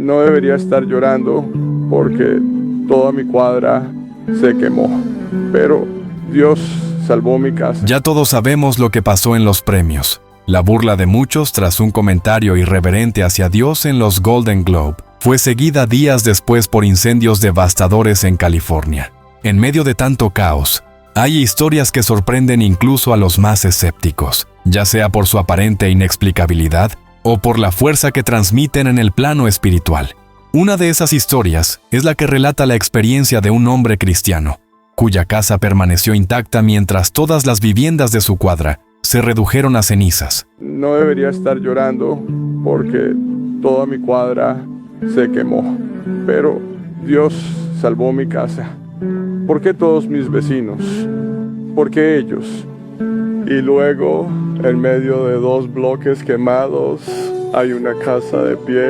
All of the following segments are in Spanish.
No debería estar llorando porque toda mi cuadra se quemó, pero Dios salvó mi casa. Ya todos sabemos lo que pasó en los premios. La burla de muchos tras un comentario irreverente hacia Dios en los Golden Globe fue seguida días después por incendios devastadores en California. En medio de tanto caos, hay historias que sorprenden incluso a los más escépticos, ya sea por su aparente inexplicabilidad o por la fuerza que transmiten en el plano espiritual. Una de esas historias es la que relata la experiencia de un hombre cristiano, cuya casa permaneció intacta mientras todas las viviendas de su cuadra se redujeron a cenizas. No debería estar llorando porque toda mi cuadra se quemó, pero Dios salvó mi casa. ¿Por qué todos mis vecinos? ¿Por qué ellos? Y luego, en medio de 2 bloques quemados, hay una casa de pie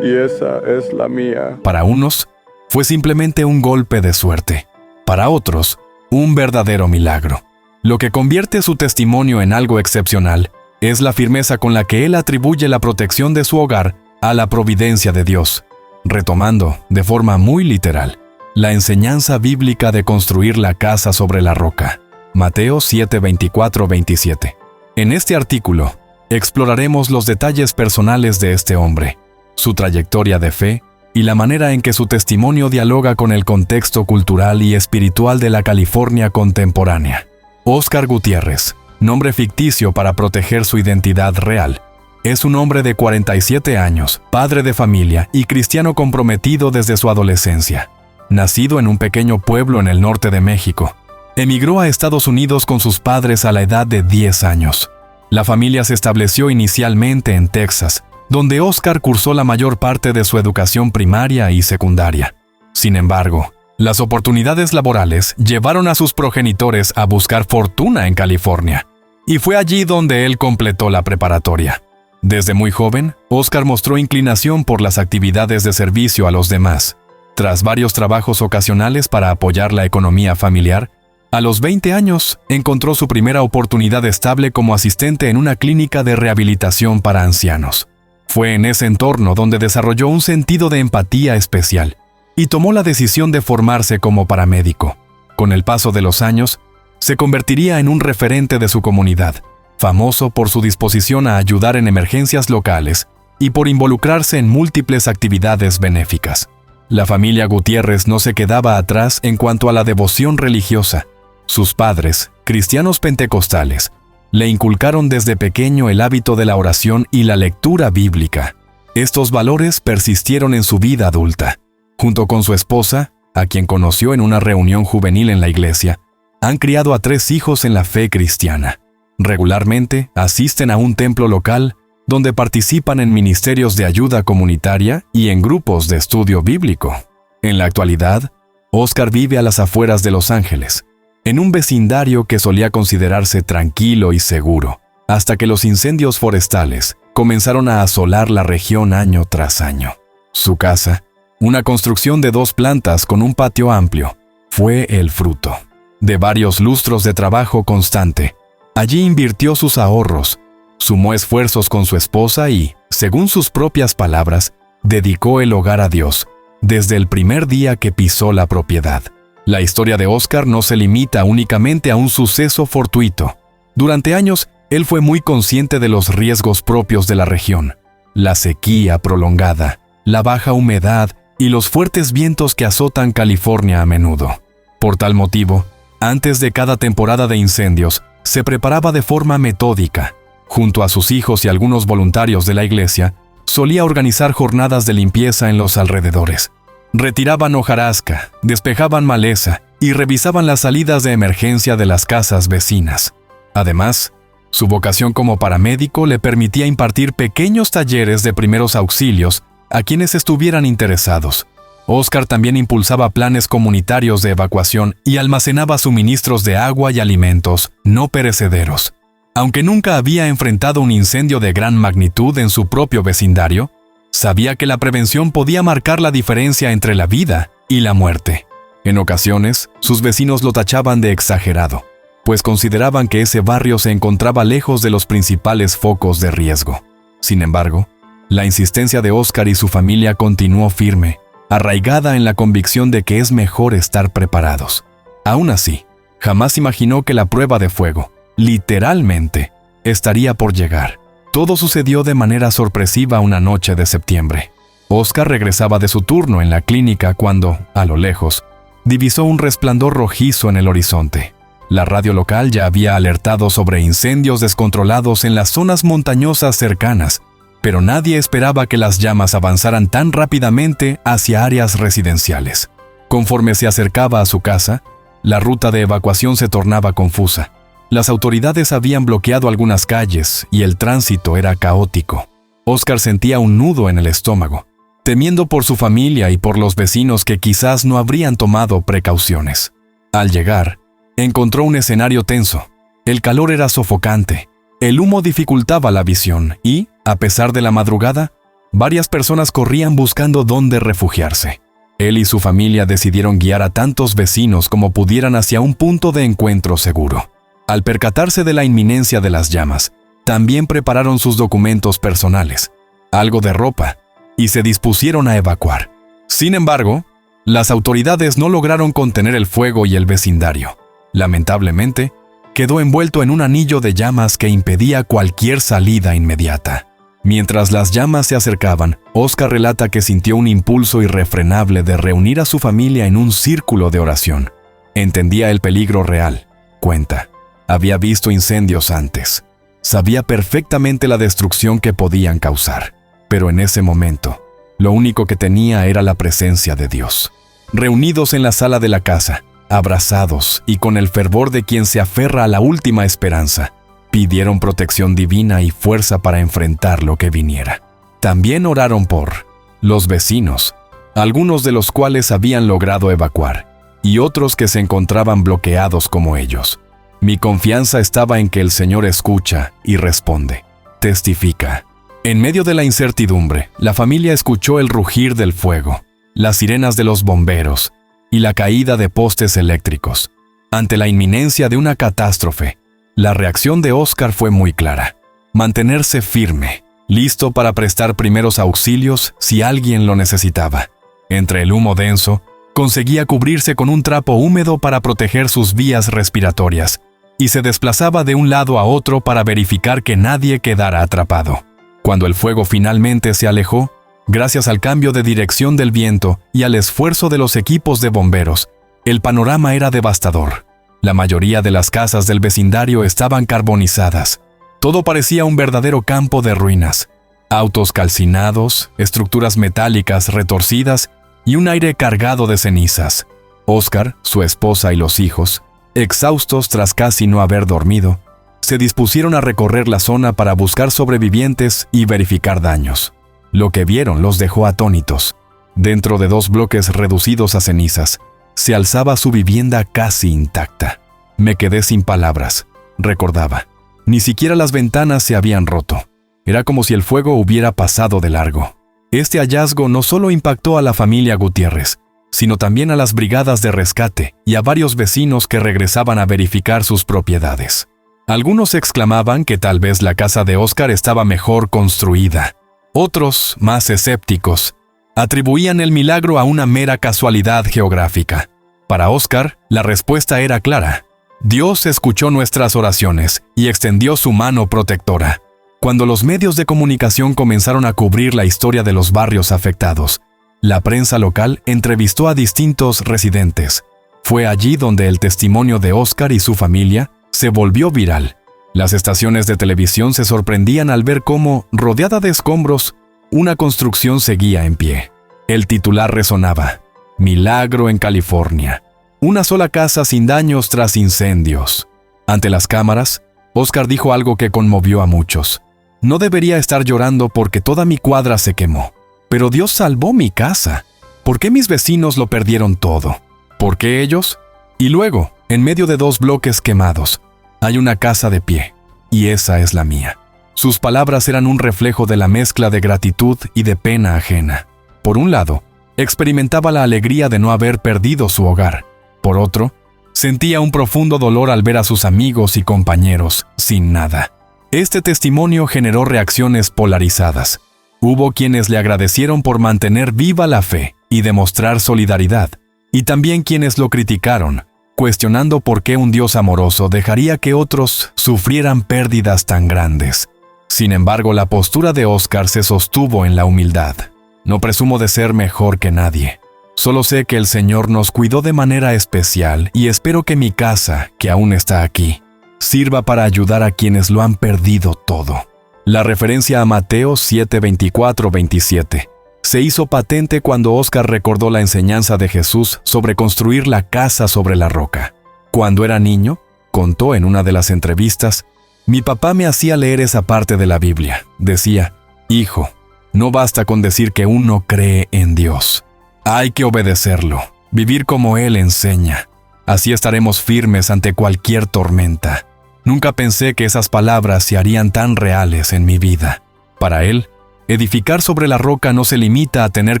y esa es la mía. Para unos, fue simplemente un golpe de suerte. Para otros, un verdadero milagro. Lo que convierte su testimonio en algo excepcional es la firmeza con la que él atribuye la protección de su hogar a la providencia de Dios, retomando, de forma muy literal, la enseñanza bíblica de construir la casa sobre la roca. Mateo 7:24-27. En este artículo, exploraremos los detalles personales de este hombre, su trayectoria de fe y la manera en que su testimonio dialoga con el contexto cultural y espiritual de la California contemporánea. Óscar Gutiérrez, nombre ficticio para proteger su identidad real, es un hombre de 47 años, padre de familia y cristiano comprometido desde su adolescencia. Nacido en un pequeño pueblo en el norte de México, emigró a Estados Unidos con sus padres a la edad de 10 años. La familia se estableció inicialmente en Texas, donde Óscar cursó la mayor parte de su educación primaria y secundaria. Sin embargo, las oportunidades laborales llevaron a sus progenitores a buscar fortuna en California, y fue allí donde él completó la preparatoria. Desde muy joven, Óscar mostró inclinación por las actividades de servicio a los demás. Tras varios trabajos ocasionales para apoyar la economía familiar, a los 20 años encontró su primera oportunidad estable como asistente en una clínica de rehabilitación para ancianos. Fue en ese entorno donde desarrolló un sentido de empatía especial y tomó la decisión de formarse como paramédico. Con el paso de los años, se convertiría en un referente de su comunidad, famoso por su disposición a ayudar en emergencias locales y por involucrarse en múltiples actividades benéficas. La familia Gutiérrez no se quedaba atrás en cuanto a la devoción religiosa. Sus padres, cristianos pentecostales, le inculcaron desde pequeño el hábito de la oración y la lectura bíblica. Estos valores persistieron en su vida adulta. Junto con su esposa, a quien conoció en una reunión juvenil en la iglesia, han criado a 3 hijos en la fe cristiana. Regularmente asisten a un templo local donde participan en ministerios de ayuda comunitaria y en grupos de estudio bíblico. En la actualidad, Óscar vive a las afueras de Los Ángeles, en un vecindario que solía considerarse tranquilo y seguro, hasta que los incendios forestales comenzaron a asolar la región año tras año. Su casa, una construcción de 2 plantas con un patio amplio, fue el fruto de varios lustros de trabajo constante. Allí invirtió sus ahorros, sumó esfuerzos con su esposa y, según sus propias palabras, dedicó el hogar a Dios desde el primer día que pisó la propiedad. La historia de Óscar no se limita únicamente a un suceso fortuito. Durante años, él fue muy consciente de los riesgos propios de la región: la sequía prolongada, la baja humedad y los fuertes vientos que azotan California a menudo. Por tal motivo, antes de cada temporada de incendios, se preparaba de forma metódica. Junto a sus hijos y algunos voluntarios de la iglesia, solía organizar jornadas de limpieza en los alrededores. Retiraban hojarasca, despejaban maleza y revisaban las salidas de emergencia de las casas vecinas. Además, su vocación como paramédico le permitía impartir pequeños talleres de primeros auxilios a quienes estuvieran interesados. Óscar también impulsaba planes comunitarios de evacuación y almacenaba suministros de agua y alimentos no perecederos. Aunque nunca había enfrentado un incendio de gran magnitud en su propio vecindario, sabía que la prevención podía marcar la diferencia entre la vida y la muerte. En ocasiones, sus vecinos lo tachaban de exagerado, pues consideraban que ese barrio se encontraba lejos de los principales focos de riesgo. Sin embargo, La insistencia de Óscar y su familia continuó firme, arraigada en la convicción de que es mejor estar preparados. Aún así, jamás imaginó que la prueba de fuego, literalmente, estaría por llegar. Todo sucedió de manera sorpresiva una noche de septiembre. Óscar regresaba de su turno en la clínica cuando, a lo lejos, divisó un resplandor rojizo en el horizonte. La radio local ya había alertado sobre incendios descontrolados en las zonas montañosas cercanas, pero nadie esperaba que las llamas avanzaran tan rápidamente hacia áreas residenciales. Conforme se acercaba a su casa, la ruta de evacuación se tornaba confusa. Las autoridades habían bloqueado algunas calles y el tránsito era caótico. Óscar sentía un nudo en el estómago, temiendo por su familia y por los vecinos que quizás no habrían tomado precauciones. Al llegar, encontró un escenario tenso. El calor era sofocante, el humo dificultaba la visión y, a pesar de la madrugada, varias personas corrían buscando dónde refugiarse. Él y su familia decidieron guiar a tantos vecinos como pudieran hacia un punto de encuentro seguro. Al percatarse de la inminencia de las llamas, también prepararon sus documentos personales, algo de ropa, y se dispusieron a evacuar. Sin embargo, las autoridades no lograron contener el fuego y el vecindario. Lamentablemente, quedó envuelto en un anillo de llamas que impedía cualquier salida inmediata. Mientras las llamas se acercaban, Óscar relata que sintió un impulso irrefrenable de reunir a su familia en un círculo de oración. Entendía el peligro real, cuenta. Había visto incendios antes. Sabía perfectamente la destrucción que podían causar. Pero en ese momento, lo único que tenía era la presencia de Dios. Reunidos en la sala de la casa, abrazados y con el fervor de quien se aferra a la última esperanza, pidieron protección divina y fuerza para enfrentar lo que viniera. También oraron por los vecinos, algunos de los cuales habían logrado evacuar, y otros que se encontraban bloqueados como ellos. Mi confianza estaba en que el Señor escucha y responde, testifica. En medio de la incertidumbre, la familia escuchó el rugir del fuego, las sirenas de los bomberos y la caída de postes eléctricos. Ante la inminencia de una catástrofe, la reacción de Óscar fue muy clara. Mantenerse firme, listo para prestar primeros auxilios si alguien lo necesitaba. Entre el humo denso, conseguía cubrirse con un trapo húmedo para proteger sus vías respiratorias y se desplazaba de un lado a otro para verificar que nadie quedara atrapado. Cuando el fuego finalmente se alejó, gracias al cambio de dirección del viento y al esfuerzo de los equipos de bomberos, el panorama era devastador. La mayoría de las casas del vecindario estaban carbonizadas. Todo parecía un verdadero campo de ruinas. Autos calcinados, estructuras metálicas retorcidas y un aire cargado de cenizas. Óscar, su esposa y los hijos, exhaustos tras casi no haber dormido, se dispusieron a recorrer la zona para buscar sobrevivientes y verificar daños. Lo que vieron los dejó atónitos. Dentro de 2 bloques reducidos a cenizas, se alzaba su vivienda casi intacta. Me quedé sin palabras, recordaba. Ni siquiera las ventanas se habían roto. Era como si el fuego hubiera pasado de largo. Este hallazgo no solo impactó a la familia Gutiérrez, sino también a las brigadas de rescate y a varios vecinos que regresaban a verificar sus propiedades. Algunos exclamaban que tal vez la casa de Óscar estaba mejor construida. Otros, más escépticos, atribuían el milagro a una mera casualidad geográfica. Para Óscar, la respuesta era clara. Dios escuchó nuestras oraciones y extendió su mano protectora. Cuando los medios de comunicación comenzaron a cubrir la historia de los barrios afectados, la prensa local entrevistó a distintos residentes. Fue allí donde el testimonio de Óscar y su familia se volvió viral. Las estaciones de televisión se sorprendían al ver cómo, rodeada de escombros, una construcción seguía en pie. El titular resonaba: Milagro en California. Una sola casa sin daños tras incendios. Ante las cámaras, Óscar dijo algo que conmovió a muchos. No debería estar llorando porque toda mi cuadra se quemó. Pero Dios salvó mi casa. ¿Por qué mis vecinos lo perdieron todo? ¿Por qué ellos? Y luego, en medio de 2 bloques quemados, hay una casa de pie, y esa es la mía. Sus palabras eran un reflejo de la mezcla de gratitud y de pena ajena. Por un lado, experimentaba la alegría de no haber perdido su hogar. Por otro, sentía un profundo dolor al ver a sus amigos y compañeros sin nada. Este testimonio generó reacciones polarizadas. Hubo quienes le agradecieron por mantener viva la fe y demostrar solidaridad, y también quienes lo criticaron, cuestionando por qué un Dios amoroso dejaría que otros sufrieran pérdidas tan grandes. Sin embargo, la postura de Óscar se sostuvo en la humildad. No presumo de ser mejor que nadie. Solo sé que el Señor nos cuidó de manera especial y espero que mi casa, que aún está aquí, sirva para ayudar a quienes lo han perdido todo. La referencia a Mateo 7:24-27 se hizo patente cuando Óscar recordó la enseñanza de Jesús sobre construir la casa sobre la roca. Cuando era niño, contó en una de las entrevistas, mi papá me hacía leer esa parte de la Biblia. Decía, hijo, no basta con decir que uno cree en Dios. Hay que obedecerlo, vivir como Él enseña. Así estaremos firmes ante cualquier tormenta. Nunca pensé que esas palabras se harían tan reales en mi vida. Para Él, edificar sobre la roca no se limita a tener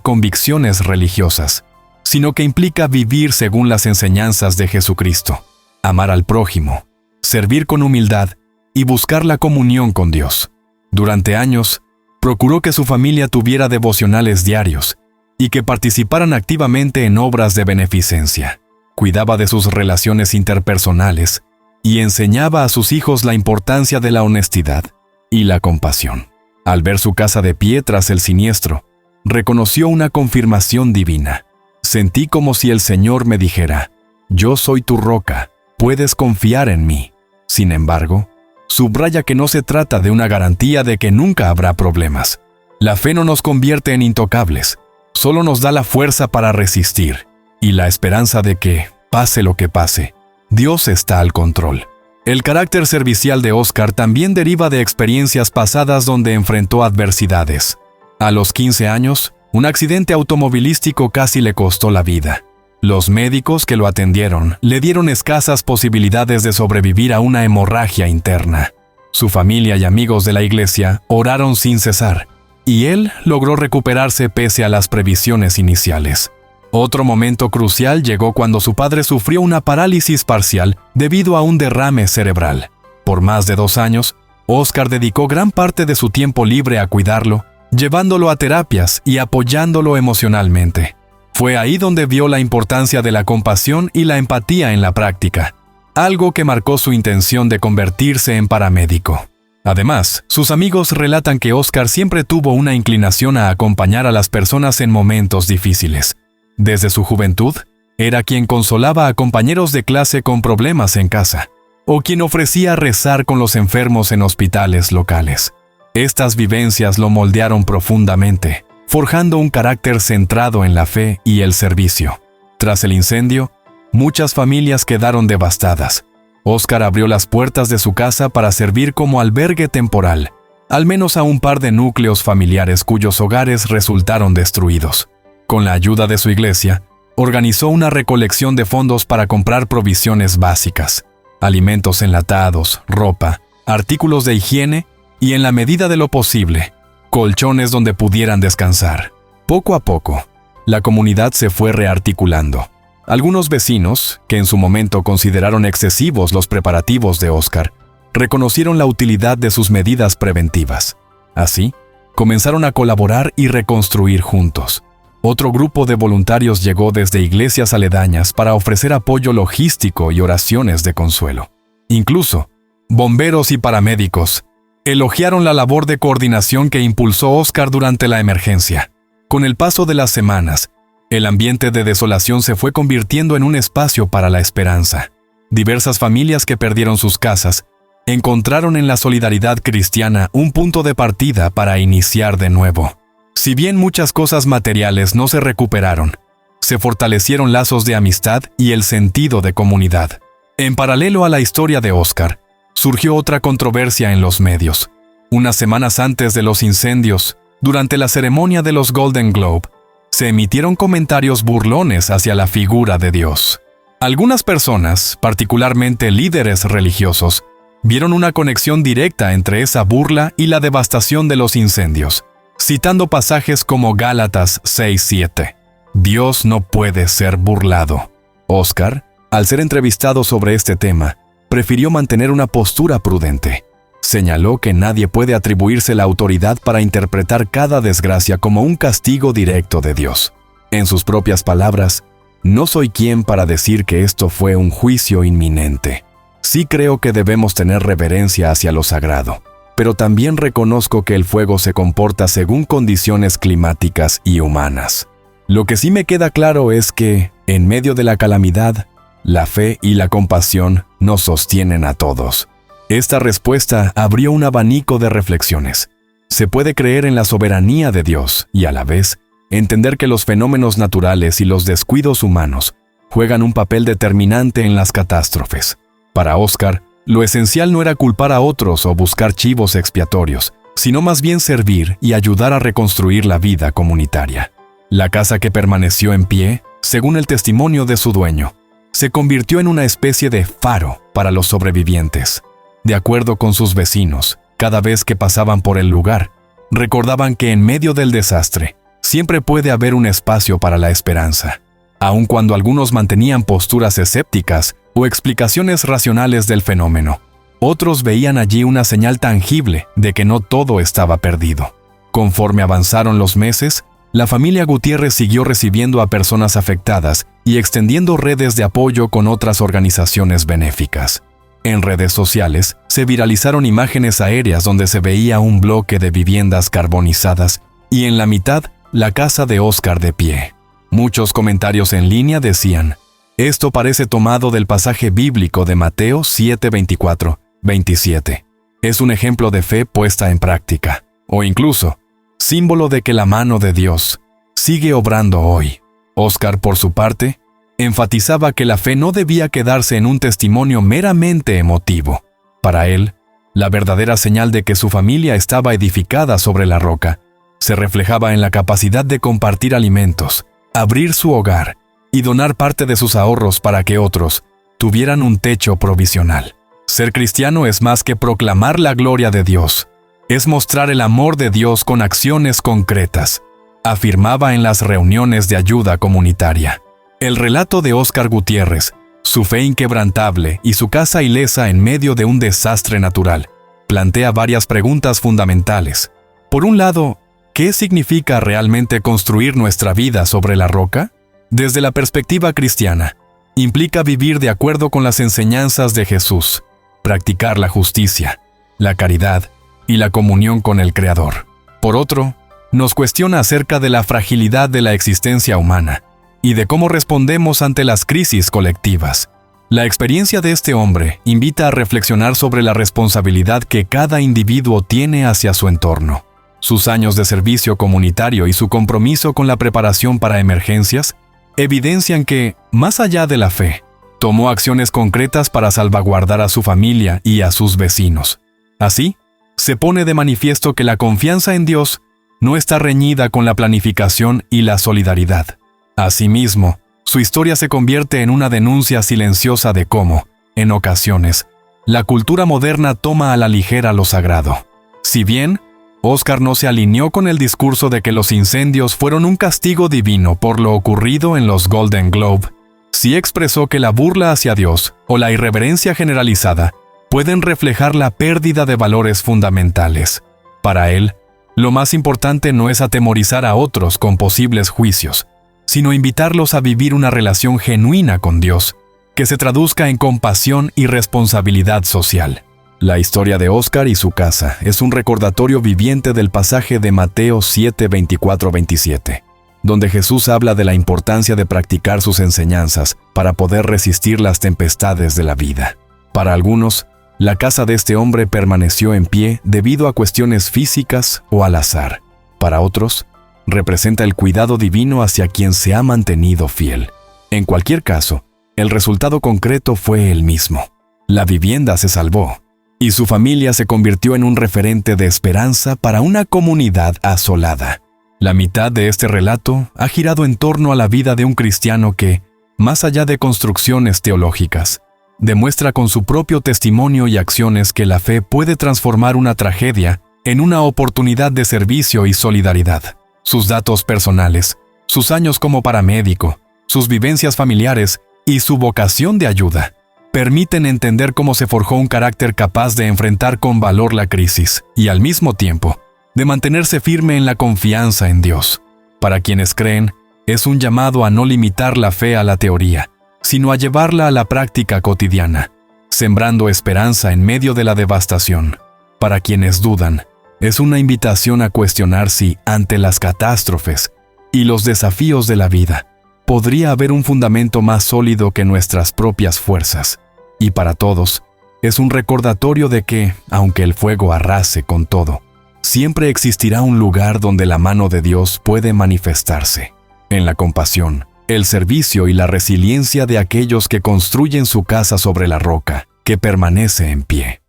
convicciones religiosas, sino que implica vivir según las enseñanzas de Jesucristo, amar al prójimo, servir con humildad y buscar la comunión con Dios. Durante años, procuró que su familia tuviera devocionales diarios y que participaran activamente en obras de beneficencia. Cuidaba de sus relaciones interpersonales y enseñaba a sus hijos la importancia de la honestidad y la compasión. Al ver su casa de pie tras el siniestro, reconoció una confirmación divina. Sentí como si el Señor me dijera, yo soy tu roca, puedes confiar en mí. Sin embargo, subraya que no se trata de una garantía de que nunca habrá problemas. La fe no nos convierte en intocables, solo nos da la fuerza para resistir y la esperanza de que, pase lo que pase, Dios está al control. El carácter servicial de Óscar también deriva de experiencias pasadas donde enfrentó adversidades. A los 15 años, un accidente automovilístico casi le costó la vida. Los médicos que lo atendieron le dieron escasas posibilidades de sobrevivir a una hemorragia interna. Su familia y amigos de la iglesia oraron sin cesar, y él logró recuperarse pese a las previsiones iniciales. Otro momento crucial llegó cuando su padre sufrió una parálisis parcial debido a un derrame cerebral. Por más de 2 años, Óscar dedicó gran parte de su tiempo libre a cuidarlo, llevándolo a terapias y apoyándolo emocionalmente. Fue ahí donde vio la importancia de la compasión y la empatía en la práctica, algo que marcó su intención de convertirse en paramédico. Además, sus amigos relatan que Óscar siempre tuvo una inclinación a acompañar a las personas en momentos difíciles. Desde su juventud, era quien consolaba a compañeros de clase con problemas en casa, o quien ofrecía rezar con los enfermos en hospitales locales. Estas vivencias lo moldearon profundamente, forjando un carácter centrado en la fe y el servicio. Tras el incendio, muchas familias quedaron devastadas. Óscar abrió las puertas de su casa para servir como albergue temporal, al menos a un par de núcleos familiares cuyos hogares resultaron destruidos. Con la ayuda de su iglesia, organizó una recolección de fondos para comprar provisiones básicas, alimentos enlatados, ropa, artículos de higiene y, en la medida de lo posible, colchones donde pudieran descansar. Poco a poco, la comunidad se fue rearticulando. Algunos vecinos, que en su momento consideraron excesivos los preparativos de Óscar, reconocieron la utilidad de sus medidas preventivas. Así, comenzaron a colaborar y reconstruir juntos. Otro grupo de voluntarios llegó desde iglesias aledañas para ofrecer apoyo logístico y oraciones de consuelo. Incluso, bomberos y paramédicos elogiaron la labor de coordinación que impulsó Óscar durante la emergencia. Con el paso de las semanas, el ambiente de desolación se fue convirtiendo en un espacio para la esperanza. Diversas familias que perdieron sus casas encontraron en la solidaridad cristiana un punto de partida para iniciar de nuevo. Si bien muchas cosas materiales no se recuperaron, se fortalecieron lazos de amistad y el sentido de comunidad. En paralelo a la historia de Óscar, surgió otra controversia en los medios. Unas semanas antes de los incendios, durante la ceremonia de los Golden Globe, se emitieron comentarios burlones hacia la figura de Dios. Algunas personas, particularmente líderes religiosos, vieron una conexión directa entre esa burla y la devastación de los incendios, citando pasajes como Gálatas 6:7. Dios no puede ser burlado. Óscar, al ser entrevistado sobre este tema, prefirió mantener una postura prudente. Señaló que nadie puede atribuirse la autoridad para interpretar cada desgracia como un castigo directo de Dios. En sus propias palabras, no soy quien para decir que esto fue un juicio inminente. Sí creo que debemos tener reverencia hacia lo sagrado, pero también reconozco que el fuego se comporta según condiciones climáticas y humanas. Lo que sí me queda claro es que, en medio de la calamidad, la fe y la compasión nos sostienen a todos. Esta respuesta abrió un abanico de reflexiones. Se puede creer en la soberanía de Dios y, a la vez, entender que los fenómenos naturales y los descuidos humanos juegan un papel determinante en las catástrofes. Para Oscar, lo esencial no era culpar a otros o buscar chivos expiatorios, sino más bien servir y ayudar a reconstruir la vida comunitaria. La casa que permaneció en pie, según el testimonio de su dueño, se convirtió en una especie de faro para los sobrevivientes. De acuerdo con sus vecinos, cada vez que pasaban por el lugar, recordaban que en medio del desastre, siempre puede haber un espacio para la esperanza. Aun cuando algunos mantenían posturas escépticas o explicaciones racionales del fenómeno, otros veían allí una señal tangible de que no todo estaba perdido. Conforme avanzaron los meses, la familia Gutiérrez siguió recibiendo a personas afectadas y extendiendo redes de apoyo con otras organizaciones benéficas. En redes sociales se viralizaron imágenes aéreas donde se veía un bloque de viviendas carbonizadas y en la mitad la casa de Oscar de pie. Muchos comentarios en línea decían: esto parece tomado del pasaje bíblico de Mateo 7:24-27. Es un ejemplo de fe puesta en práctica, o incluso, símbolo de que la mano de Dios sigue obrando hoy. Oscar, por su parte, enfatizaba que la fe no debía quedarse en un testimonio meramente emotivo. Para él, la verdadera señal de que su familia estaba edificada sobre la roca se reflejaba en la capacidad de compartir alimentos, abrir su hogar y donar parte de sus ahorros para que otros tuvieran un techo provisional. Ser cristiano es más que proclamar la gloria de Dios, es mostrar el amor de Dios con acciones concretas, afirmaba en las reuniones de ayuda comunitaria. El relato de Oscar Gutiérrez, su fe inquebrantable y su casa ilesa en medio de un desastre natural, plantea varias preguntas fundamentales. Por un lado, ¿qué significa realmente construir nuestra vida sobre la roca? Desde la perspectiva cristiana, implica vivir de acuerdo con las enseñanzas de Jesús, practicar la justicia, la caridad y la comunión con el Creador. Por otro, nos cuestiona acerca de la fragilidad de la existencia humana y de cómo respondemos ante las crisis colectivas. La experiencia de este hombre invita a reflexionar sobre la responsabilidad que cada individuo tiene hacia su entorno. Sus años de servicio comunitario y su compromiso con la preparación para emergencias evidencian que, más allá de la fe, tomó acciones concretas para salvaguardar a su familia y a sus vecinos. Así, se pone de manifiesto que la confianza en Dios no está reñida con la planificación y la solidaridad. Asimismo, su historia se convierte en una denuncia silenciosa de cómo, en ocasiones, la cultura moderna toma a la ligera lo sagrado. Si bien, Oscar no se alineó con el discurso de que los incendios fueron un castigo divino por lo ocurrido en los Golden Globe, sí expresó que la burla hacia Dios o la irreverencia generalizada pueden reflejar la pérdida de valores fundamentales. Para él, lo más importante no es atemorizar a otros con posibles juicios, sino invitarlos a vivir una relación genuina con Dios, que se traduzca en compasión y responsabilidad social. La historia de Oscar y su casa es un recordatorio viviente del pasaje de Mateo 7:24-27, donde Jesús habla de la importancia de practicar sus enseñanzas para poder resistir las tempestades de la vida. Para algunos, la casa de este hombre permaneció en pie debido a cuestiones físicas o al azar. Para otros, representa el cuidado divino hacia quien se ha mantenido fiel. En cualquier caso, el resultado concreto fue el mismo. La vivienda se salvó, y su familia se convirtió en un referente de esperanza para una comunidad asolada. La mitad de este relato ha girado en torno a la vida de un cristiano que, más allá de construcciones teológicas, demuestra con su propio testimonio y acciones que la fe puede transformar una tragedia en una oportunidad de servicio y solidaridad. Sus datos personales, sus años como paramédico, sus vivencias familiares y su vocación de ayuda permiten entender cómo se forjó un carácter capaz de enfrentar con valor la crisis y, al mismo tiempo, de mantenerse firme en la confianza en Dios. Para quienes creen, es un llamado a no limitar la fe a la teoría, sino a llevarla a la práctica cotidiana, sembrando esperanza en medio de la devastación. Para quienes dudan, es una invitación a cuestionar si, ante las catástrofes y los desafíos de la vida, podría haber un fundamento más sólido que nuestras propias fuerzas. Y para todos, es un recordatorio de que, aunque el fuego arrase con todo, siempre existirá un lugar donde la mano de Dios puede manifestarse, en la compasión, el servicio y la resiliencia de aquellos que construyen su casa sobre la roca, que permanece en pie.